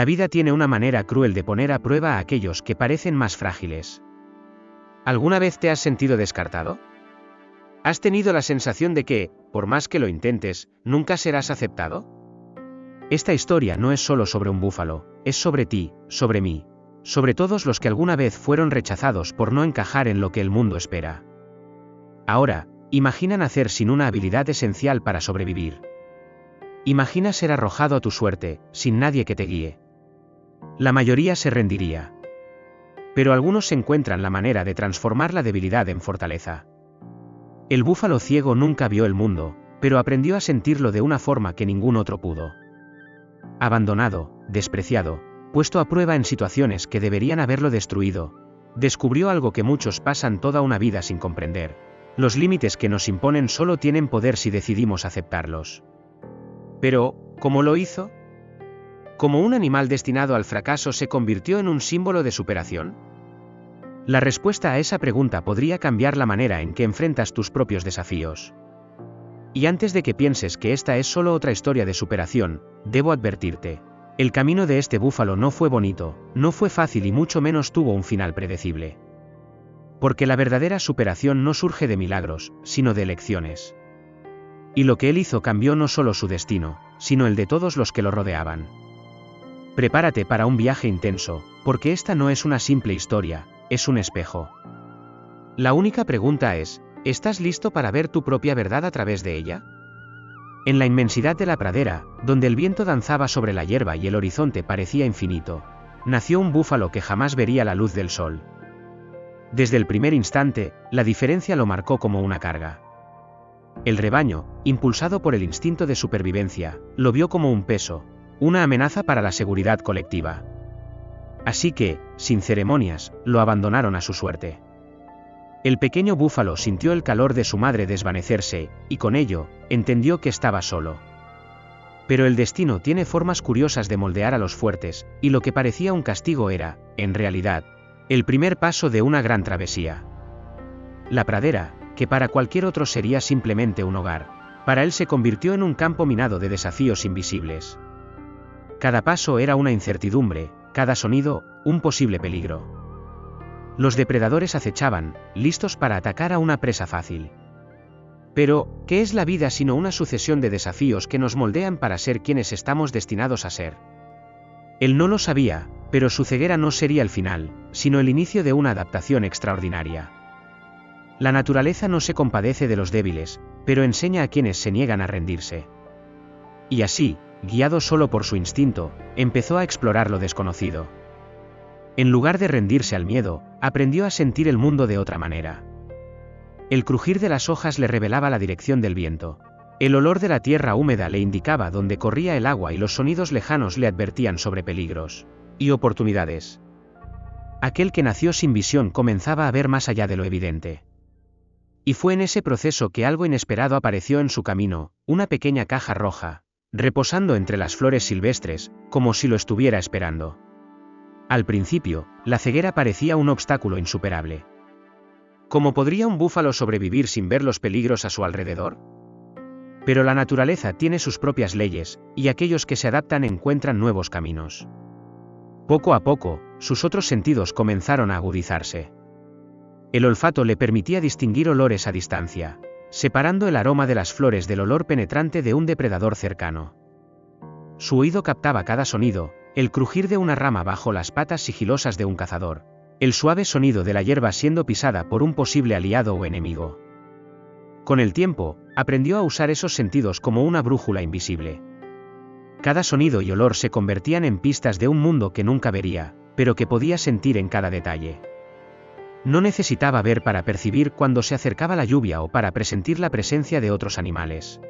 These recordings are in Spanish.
La vida tiene una manera cruel de poner a prueba a aquellos que parecen más frágiles. ¿Alguna vez te has sentido descartado? ¿Has tenido la sensación de que, por más que lo intentes, nunca serás aceptado? Esta historia no es solo sobre un búfalo, es sobre ti, sobre mí, sobre todos los que alguna vez fueron rechazados por no encajar en lo que el mundo espera. Ahora, imagina nacer sin una habilidad esencial para sobrevivir. Imagina ser arrojado a tu suerte, sin nadie que te guíe. La mayoría se rendiría. Pero algunos encuentran la manera de transformar la debilidad en fortaleza. El búfalo ciego nunca vio el mundo, pero aprendió a sentirlo de una forma que ningún otro pudo. Abandonado, despreciado, puesto a prueba en situaciones que deberían haberlo destruido, descubrió algo que muchos pasan toda una vida sin comprender: los límites que nos imponen solo tienen poder si decidimos aceptarlos. Pero, ¿cómo lo hizo? ¿Cómo un animal destinado al fracaso se convirtió en un símbolo de superación? La respuesta a esa pregunta podría cambiar la manera en que enfrentas tus propios desafíos. Y antes de que pienses que esta es solo otra historia de superación, debo advertirte: el camino de este búfalo no fue bonito, no fue fácil y mucho menos tuvo un final predecible. Porque la verdadera superación no surge de milagros, sino de elecciones. Y lo que él hizo cambió no solo su destino, sino el de todos los que lo rodeaban. Prepárate para un viaje intenso, porque esta no es una simple historia, es un espejo. La única pregunta es: ¿estás listo para ver tu propia verdad a través de ella? En la inmensidad de la pradera, donde el viento danzaba sobre la hierba y el horizonte parecía infinito, nació un búfalo que jamás vería la luz del sol. Desde el primer instante, la diferencia lo marcó como una carga. El rebaño, impulsado por el instinto de supervivencia, lo vio como un peso, una amenaza para la seguridad colectiva. Así que, sin ceremonias, lo abandonaron a su suerte. El pequeño búfalo sintió el calor de su madre desvanecerse, y con ello, entendió que estaba solo. Pero el destino tiene formas curiosas de moldear a los fuertes, y lo que parecía un castigo era, en realidad, el primer paso de una gran travesía. La pradera, que para cualquier otro sería simplemente un hogar, para él se convirtió en un campo minado de desafíos invisibles. Cada paso era una incertidumbre, cada sonido, un posible peligro. Los depredadores acechaban, listos para atacar a una presa fácil. Pero, ¿qué es la vida sino una sucesión de desafíos que nos moldean para ser quienes estamos destinados a ser? Él no lo sabía, pero su ceguera no sería el final, sino el inicio de una adaptación extraordinaria. La naturaleza no se compadece de los débiles, pero enseña a quienes se niegan a rendirse. Y así, guiado solo por su instinto, empezó a explorar lo desconocido. En lugar de rendirse al miedo, aprendió a sentir el mundo de otra manera. El crujir de las hojas le revelaba la dirección del viento. El olor de la tierra húmeda le indicaba dónde corría el agua y los sonidos lejanos le advertían sobre peligros y oportunidades. Aquel que nació sin visión comenzaba a ver más allá de lo evidente. Y fue en ese proceso que algo inesperado apareció en su camino, una pequeña caja roja, reposando entre las flores silvestres, como si lo estuviera esperando. Al principio, la ceguera parecía un obstáculo insuperable. ¿Cómo podría un búfalo sobrevivir sin ver los peligros a su alrededor? Pero la naturaleza tiene sus propias leyes, y aquellos que se adaptan encuentran nuevos caminos. Poco a poco, sus otros sentidos comenzaron a agudizarse. El olfato le permitía distinguir olores a distancia, separando el aroma de las flores del olor penetrante de un depredador cercano. Su oído captaba cada sonido: el crujir de una rama bajo las patas sigilosas de un cazador, el suave sonido de la hierba siendo pisada por un posible aliado o enemigo. Con el tiempo, aprendió a usar esos sentidos como una brújula invisible. Cada sonido y olor se convertían en pistas de un mundo que nunca vería, pero que podía sentir en cada detalle. No necesitaba ver para percibir cuando se acercaba la lluvia o para presentir la presencia de otros animales.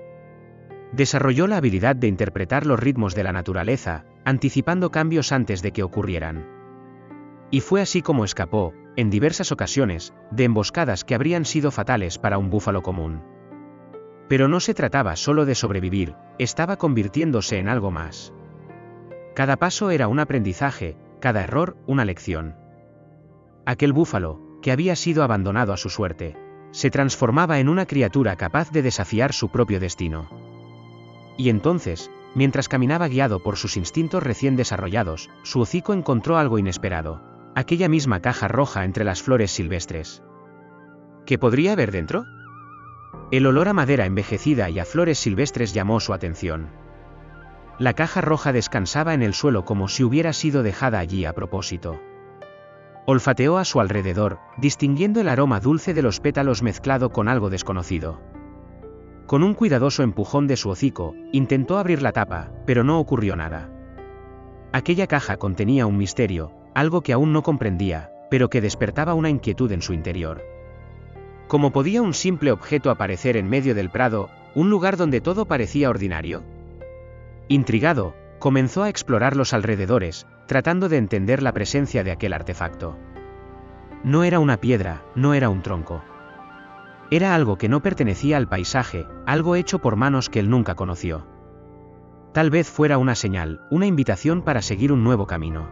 Desarrolló la habilidad de interpretar los ritmos de la naturaleza, anticipando cambios antes de que ocurrieran. Y fue así como escapó, en diversas ocasiones, de emboscadas que habrían sido fatales para un búfalo común. Pero no se trataba solo de sobrevivir, estaba convirtiéndose en algo más. Cada paso era un aprendizaje, cada error, una lección. Aquel búfalo, que había sido abandonado a su suerte, se transformaba en una criatura capaz de desafiar su propio destino. Y entonces, Mientras caminaba guiado por sus instintos recién desarrollados, su hocico encontró algo inesperado. Aquella misma caja roja entre las flores silvestres. ¿Qué podría haber dentro? El olor a madera envejecida y a flores silvestres llamó su atención. La caja roja descansaba en el suelo como si hubiera sido dejada allí a propósito. Olfateó a su alrededor, distinguiendo el aroma dulce de los pétalos mezclado con algo desconocido. Con un cuidadoso empujón de su hocico, intentó abrir la tapa, pero no ocurrió nada. Aquella caja contenía un misterio, algo que aún no comprendía, pero que despertaba una inquietud en su interior. ¿Cómo podía un simple objeto aparecer en medio del prado, un lugar donde todo parecía ordinario? Intrigado, comenzó a explorar los alrededores, tratando de entender la presencia de aquel artefacto. No era una piedra, no era un tronco. Era algo que no pertenecía al paisaje, algo hecho por manos que él nunca conoció. Tal vez fuera una señal, una invitación para seguir un nuevo camino.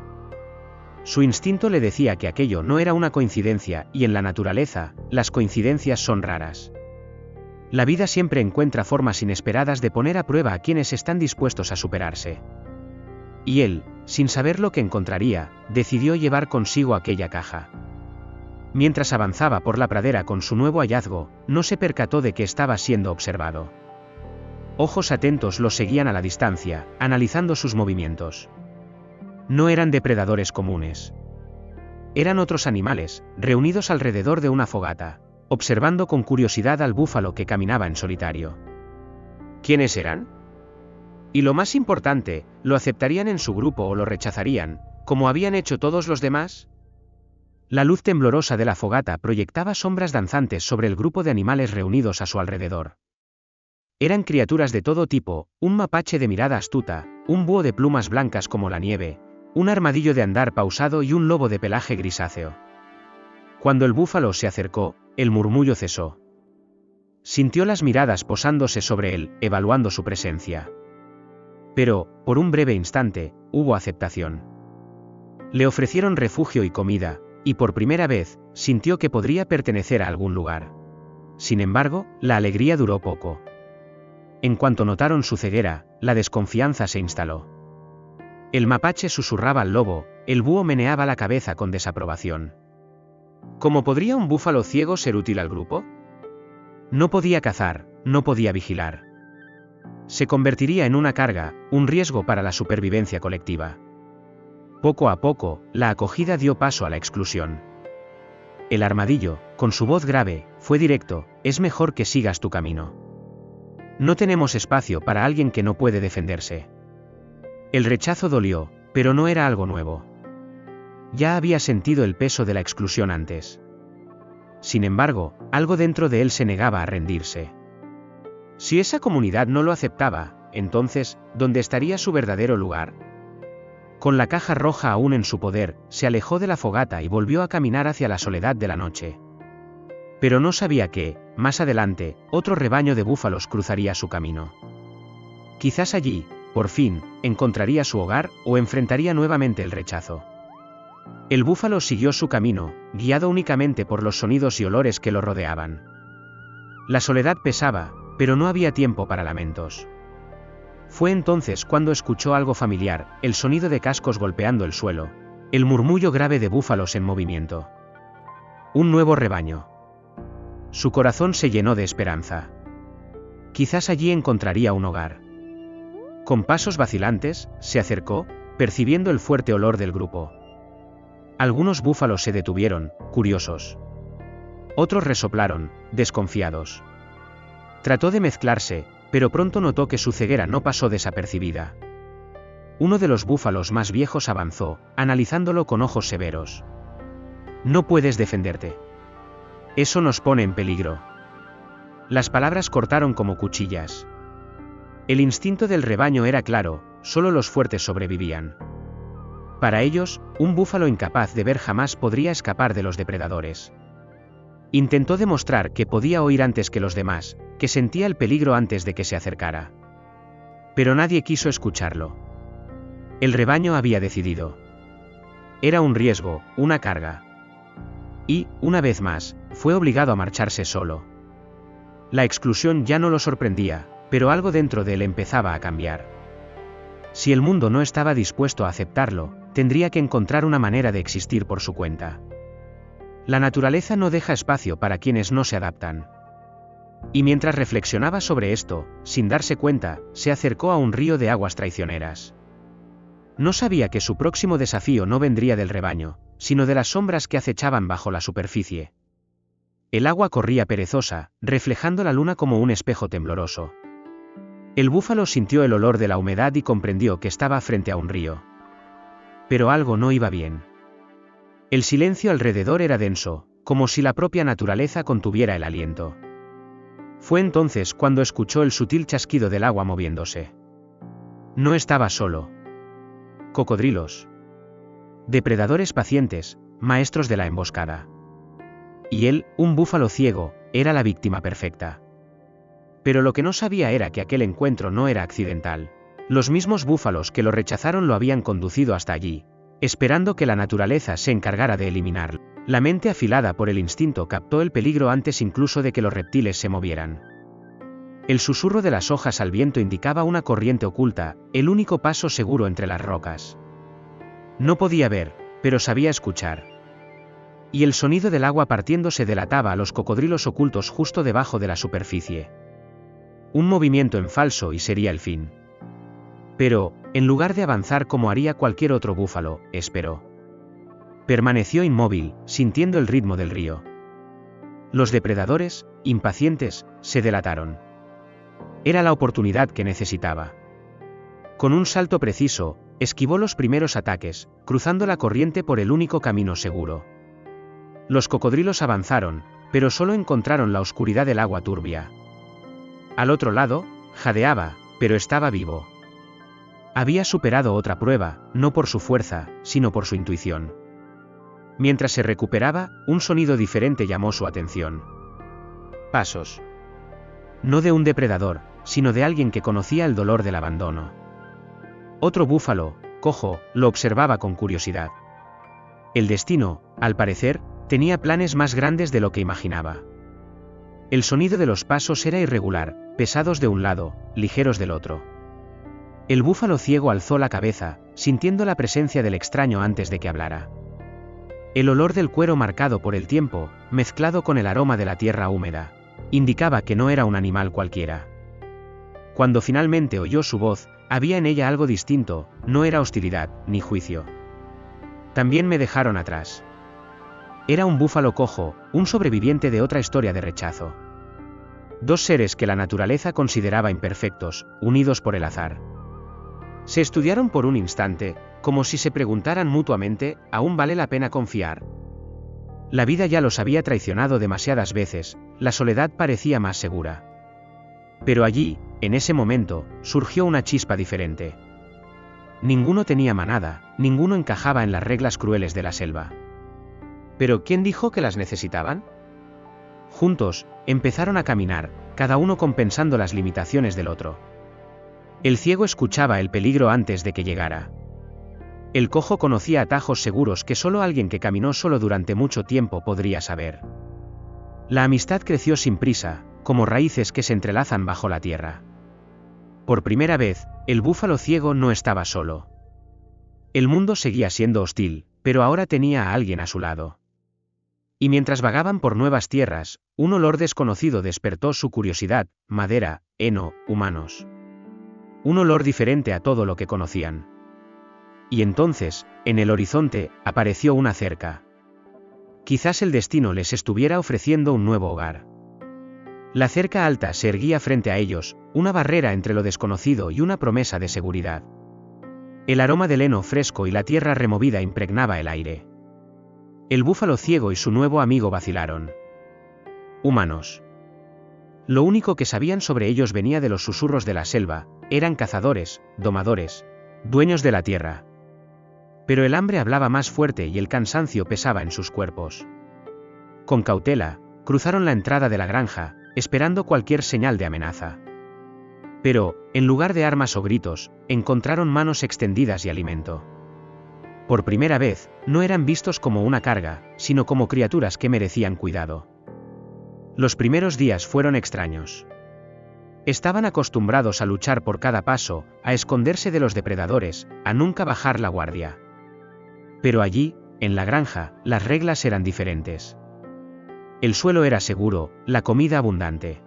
Su instinto le decía que aquello no era una coincidencia, y en la naturaleza, las coincidencias son raras. La vida siempre encuentra formas inesperadas de poner a prueba a quienes están dispuestos a superarse. Y él, sin saber lo que encontraría, decidió llevar consigo aquella caja. Mientras avanzaba por la pradera con su nuevo hallazgo, no se percató de que estaba siendo observado. Ojos atentos lo seguían a la distancia, analizando sus movimientos. No eran depredadores comunes. Eran otros animales, reunidos alrededor de una fogata, observando con curiosidad al búfalo que caminaba en solitario. ¿Quiénes eran? Y lo más importante, ¿lo aceptarían en su grupo o lo rechazarían, como habían hecho todos los demás? La luz temblorosa de la fogata proyectaba sombras danzantes sobre el grupo de animales reunidos a su alrededor. Eran criaturas de todo tipo, un mapache de mirada astuta, un búho de plumas blancas como la nieve, un armadillo de andar pausado y un lobo de pelaje grisáceo. Cuando el búfalo se acercó, el murmullo cesó. Sintió las miradas posándose sobre él, evaluando su presencia. Pero, por un breve instante, hubo aceptación. Le ofrecieron refugio y comida, y por primera vez, sintió que podría pertenecer a algún lugar. Sin embargo, la alegría duró poco. En cuanto notaron su ceguera, la desconfianza se instaló. El mapache susurraba al lobo, el búho meneaba la cabeza con desaprobación. ¿Cómo podría un búfalo ciego ser útil al grupo? No podía cazar, no podía vigilar. Se convertiría en una carga, un riesgo para la supervivencia colectiva. Poco a poco, la acogida dio paso a la exclusión. El armadillo, con su voz grave, fue directo: es mejor que sigas tu camino. No tenemos espacio para alguien que no puede defenderse. El rechazo dolió, pero no era algo nuevo. Ya había sentido el peso de la exclusión antes. Sin embargo, algo dentro de él se negaba a rendirse. Si esa comunidad no lo aceptaba, entonces, ¿dónde estaría su verdadero lugar? Con la caja roja aún en su poder, se alejó de la fogata y volvió a caminar hacia la soledad de la noche. Pero no sabía que, más adelante, otro rebaño de búfalos cruzaría su camino. Quizás allí, por fin, encontraría su hogar, o enfrentaría nuevamente el rechazo. El búfalo siguió su camino, guiado únicamente por los sonidos y olores que lo rodeaban. La soledad pesaba, pero no había tiempo para lamentos. Fue entonces cuando escuchó algo familiar, el sonido de cascos golpeando el suelo, el murmullo grave de búfalos en movimiento. Un nuevo rebaño. Su corazón se llenó de esperanza. Quizás allí encontraría un hogar. Con pasos vacilantes, se acercó, percibiendo el fuerte olor del grupo. Algunos búfalos se detuvieron, curiosos. Otros resoplaron, desconfiados. Trató de mezclarse, pero pronto notó que su ceguera no pasó desapercibida. Uno de los búfalos más viejos avanzó, analizándolo con ojos severos. No puedes defenderte. Eso nos pone en peligro. Las palabras cortaron como cuchillas. El instinto del rebaño era claro: solo los fuertes sobrevivían. Para ellos, un búfalo incapaz de ver jamás podría escapar de los depredadores. Intentó demostrar que podía oír antes que los demás, que sentía el peligro antes de que se acercara. Pero nadie quiso escucharlo. El rebaño había decidido. Era un riesgo, una carga. Y, una vez más, fue obligado a marcharse solo. La exclusión ya no lo sorprendía, pero algo dentro de él empezaba a cambiar. Si el mundo no estaba dispuesto a aceptarlo, tendría que encontrar una manera de existir por su cuenta. La naturaleza no deja espacio para quienes no se adaptan. Y mientras reflexionaba sobre esto, sin darse cuenta, se acercó a un río de aguas traicioneras. No sabía que su próximo desafío no vendría del rebaño, sino de las sombras que acechaban bajo la superficie. El agua corría perezosa, reflejando la luna como un espejo tembloroso. El búfalo sintió el olor de la humedad y comprendió que estaba frente a un río. Pero algo no iba bien. El silencio alrededor era denso, como si la propia naturaleza contuviera el aliento. Fue entonces cuando escuchó el sutil chasquido del agua moviéndose. No estaba solo. Cocodrilos. Depredadores pacientes, maestros de la emboscada. Y él, un búfalo ciego, era la víctima perfecta. Pero lo que no sabía era que aquel encuentro no era accidental. Los mismos búfalos que lo rechazaron lo habían conducido hasta allí, esperando que la naturaleza se encargara de eliminarlo. La mente afilada por el instinto captó el peligro antes incluso de que los reptiles se movieran. El susurro de las hojas al viento indicaba una corriente oculta, el único paso seguro entre las rocas. No podía ver, pero sabía escuchar. Y el sonido del agua partiéndose delataba a los cocodrilos ocultos justo debajo de la superficie. Un movimiento en falso y sería el fin. Pero, en lugar de avanzar como haría cualquier otro búfalo, esperó. Permaneció inmóvil, sintiendo el ritmo del río. Los depredadores, impacientes, se delataron. Era la oportunidad que necesitaba. Con un salto preciso, esquivó los primeros ataques, cruzando la corriente por el único camino seguro. Los cocodrilos avanzaron, pero solo encontraron la oscuridad del agua turbia. Al otro lado, jadeaba, pero estaba vivo. Había superado otra prueba, no por su fuerza, sino por su intuición. Mientras se recuperaba, un sonido diferente llamó su atención. Pasos. No de un depredador, sino de alguien que conocía el dolor del abandono. Otro búfalo, cojo, lo observaba con curiosidad. El destino, al parecer, tenía planes más grandes de lo que imaginaba. El sonido de los pasos era irregular, pesados de un lado, ligeros del otro. El búfalo ciego alzó la cabeza, sintiendo la presencia del extraño antes de que hablara. El olor del cuero marcado por el tiempo, mezclado con el aroma de la tierra húmeda, indicaba que no era un animal cualquiera. Cuando finalmente oyó su voz, había en ella algo distinto, no era hostilidad, ni juicio. También me dejaron atrás. Era un búfalo cojo, un sobreviviente de otra historia de rechazo. Dos seres que la naturaleza consideraba imperfectos, unidos por el azar. Se estudiaron por un instante, como si se preguntaran mutuamente, ¿aún vale la pena confiar? La vida ya los había traicionado demasiadas veces, la soledad parecía más segura. Pero allí, en ese momento, surgió una chispa diferente. Ninguno tenía manada, ninguno encajaba en las reglas crueles de la selva. ¿Pero quién dijo que las necesitaban? Juntos, empezaron a caminar, cada uno compensando las limitaciones del otro. El ciego escuchaba el peligro antes de que llegara. El cojo conocía atajos seguros que solo alguien que caminó solo durante mucho tiempo podría saber. La amistad creció sin prisa, como raíces que se entrelazan bajo la tierra. Por primera vez, el búfalo ciego no estaba solo. El mundo seguía siendo hostil, pero ahora tenía a alguien a su lado. Y mientras vagaban por nuevas tierras, un olor desconocido despertó su curiosidad: madera, heno, humanos. Un olor diferente a todo lo que conocían. Y entonces, en el horizonte, apareció una cerca. Quizás el destino les estuviera ofreciendo un nuevo hogar. La cerca alta se erguía frente a ellos, una barrera entre lo desconocido y una promesa de seguridad. El aroma del heno fresco y la tierra removida impregnaba el aire. El búfalo ciego y su nuevo amigo vacilaron. Humanos. Lo único que sabían sobre ellos venía de los susurros de la selva: eran cazadores, domadores, dueños de la tierra. Pero el hambre hablaba más fuerte y el cansancio pesaba en sus cuerpos. Con cautela, cruzaron la entrada de la granja, esperando cualquier señal de amenaza. Pero, en lugar de armas o gritos, encontraron manos extendidas y alimento. Por primera vez, no eran vistos como una carga, sino como criaturas que merecían cuidado. Los primeros días fueron extraños. Estaban acostumbrados a luchar por cada paso, a esconderse de los depredadores, a nunca bajar la guardia. Pero allí, en la granja, las reglas eran diferentes. El suelo era seguro, la comida abundante.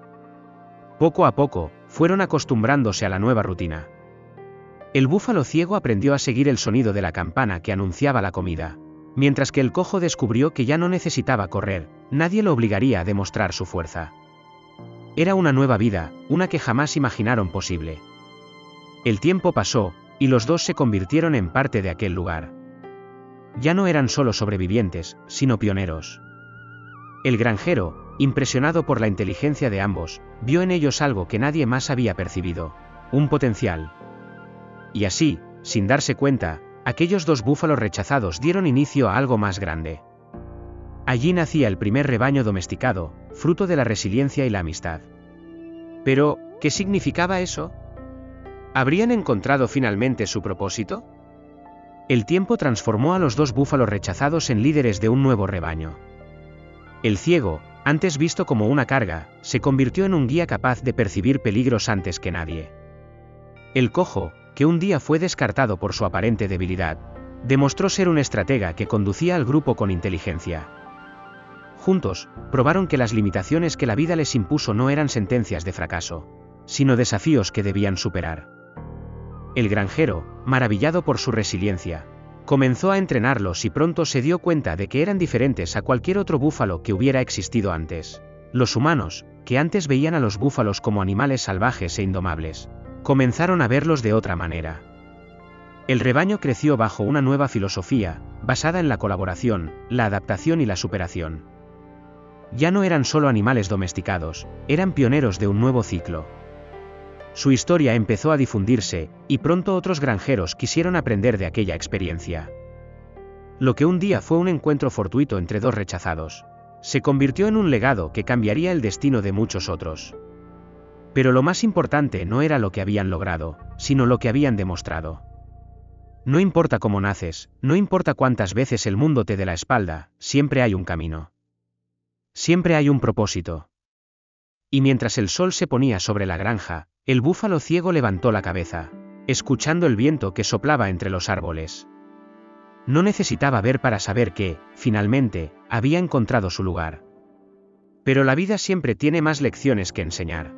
Poco a poco, fueron acostumbrándose a la nueva rutina. El búfalo ciego aprendió a seguir el sonido de la campana que anunciaba la comida. Mientras que el cojo descubrió que ya no necesitaba correr, nadie lo obligaría a demostrar su fuerza. Era una nueva vida, una que jamás imaginaron posible. El tiempo pasó, y los dos se convirtieron en parte de aquel lugar. Ya no eran solo sobrevivientes, sino pioneros. El granjero, impresionado por la inteligencia de ambos, vio en ellos algo que nadie más había percibido: un potencial. Y así, sin darse cuenta, aquellos dos búfalos rechazados dieron inicio a algo más grande. Allí nacía el primer rebaño domesticado, fruto de la resiliencia y la amistad. Pero, ¿qué significaba eso? ¿Habrían encontrado finalmente su propósito? El tiempo transformó a los dos búfalos rechazados en líderes de un nuevo rebaño. El ciego, antes visto como una carga, se convirtió en un guía capaz de percibir peligros antes que nadie. El cojo, que un día fue descartado por su aparente debilidad, demostró ser un estratega que conducía al grupo con inteligencia. Juntos, probaron que las limitaciones que la vida les impuso no eran sentencias de fracaso, sino desafíos que debían superar. El granjero, maravillado por su resiliencia, comenzó a entrenarlos y pronto se dio cuenta de que eran diferentes a cualquier otro búfalo que hubiera existido antes. Los humanos, que antes veían a los búfalos como animales salvajes e indomables, comenzaron a verlos de otra manera. El rebaño creció bajo una nueva filosofía, basada en la colaboración, la adaptación y la superación. Ya no eran solo animales domesticados, eran pioneros de un nuevo ciclo. Su historia empezó a difundirse, y pronto otros granjeros quisieron aprender de aquella experiencia. Lo que un día fue un encuentro fortuito entre dos rechazados, se convirtió en un legado que cambiaría el destino de muchos otros. Pero lo más importante no era lo que habían logrado, sino lo que habían demostrado. No importa cómo naces, no importa cuántas veces el mundo te dé la espalda, siempre hay un camino. Siempre hay un propósito. Y mientras el sol se ponía sobre la granja, el búfalo ciego levantó la cabeza, escuchando el viento que soplaba entre los árboles. No necesitaba ver para saber que, finalmente, había encontrado su lugar. Pero la vida siempre tiene más lecciones que enseñar.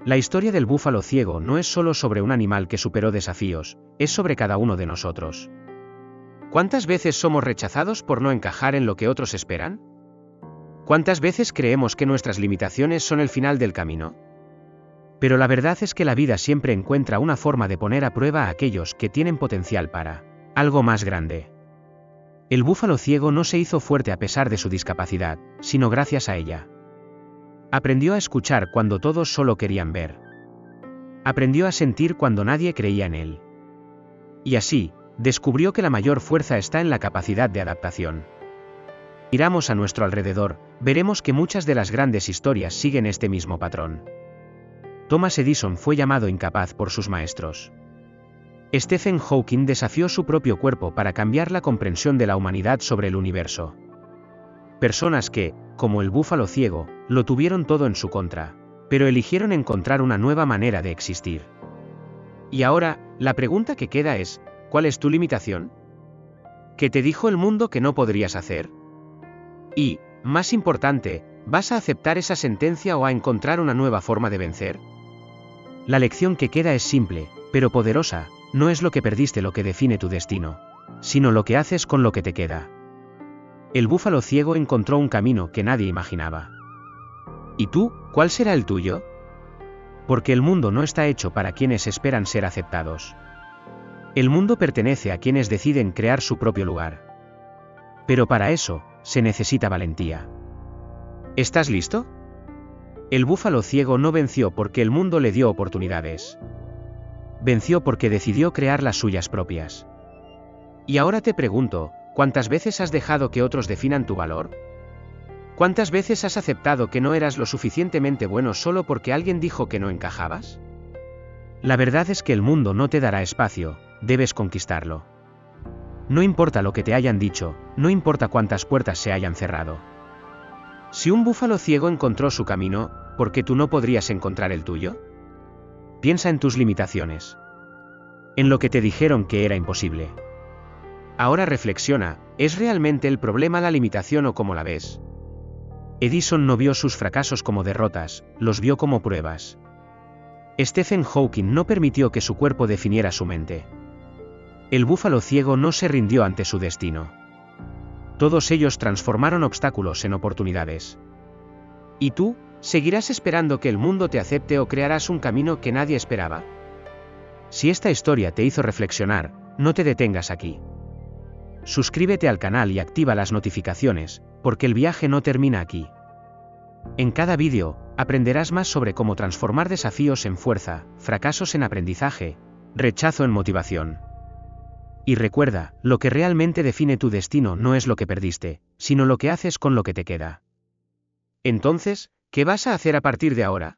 La historia del búfalo ciego no es solo sobre un animal que superó desafíos, es sobre cada uno de nosotros. ¿Cuántas veces somos rechazados por no encajar en lo que otros esperan? ¿Cuántas veces creemos que nuestras limitaciones son el final del camino? Pero la verdad es que la vida siempre encuentra una forma de poner a prueba a aquellos que tienen potencial para algo más grande. El búfalo ciego no se hizo fuerte a pesar de su discapacidad, sino gracias a ella. Aprendió a escuchar cuando todos solo querían ver. Aprendió a sentir cuando nadie creía en él. Y así, descubrió que la mayor fuerza está en la capacidad de adaptación. Miramos a nuestro alrededor, veremos que muchas de las grandes historias siguen este mismo patrón. Thomas Edison fue llamado incapaz por sus maestros. Stephen Hawking desafió su propio cuerpo para cambiar la comprensión de la humanidad sobre el universo. Personas que, como el búfalo ciego, lo tuvieron todo en su contra, pero eligieron encontrar una nueva manera de existir. Y ahora, la pregunta que queda es, ¿cuál es tu limitación? ¿Qué te dijo el mundo que no podrías hacer? Y, más importante, ¿vas a aceptar esa sentencia o a encontrar una nueva forma de vencer? La lección que queda es simple, pero poderosa: no es lo que perdiste lo que define tu destino, sino lo que haces con lo que te queda. El búfalo ciego encontró un camino que nadie imaginaba. ¿Y tú, cuál será el tuyo? Porque el mundo no está hecho para quienes esperan ser aceptados. El mundo pertenece a quienes deciden crear su propio lugar. Pero para eso, se necesita valentía. ¿Estás listo? El búfalo ciego no venció porque el mundo le dio oportunidades. Venció porque decidió crear las suyas propias. Y ahora te pregunto, ¿cuántas veces has dejado que otros definan tu valor? ¿Cuántas veces has aceptado que no eras lo suficientemente bueno solo porque alguien dijo que no encajabas? La verdad es que el mundo no te dará espacio, debes conquistarlo. No importa lo que te hayan dicho, no importa cuántas puertas se hayan cerrado. Si un búfalo ciego encontró su camino, ¿por qué tú no podrías encontrar el tuyo? Piensa en tus limitaciones. En lo que te dijeron que era imposible. Ahora reflexiona, ¿es realmente el problema la limitación o cómo la ves? Edison no vio sus fracasos como derrotas, los vio como pruebas. Stephen Hawking no permitió que su cuerpo definiera su mente. El búfalo ciego no se rindió ante su destino. Todos ellos transformaron obstáculos en oportunidades. ¿Y tú, seguirás esperando que el mundo te acepte o crearás un camino que nadie esperaba? Si esta historia te hizo reflexionar, no te detengas aquí. Suscríbete al canal y activa las notificaciones, porque el viaje no termina aquí. En cada vídeo, aprenderás más sobre cómo transformar desafíos en fuerza, fracasos en aprendizaje, rechazo en motivación. Y recuerda, lo que realmente define tu destino no es lo que perdiste, sino lo que haces con lo que te queda. Entonces, ¿qué vas a hacer a partir de ahora?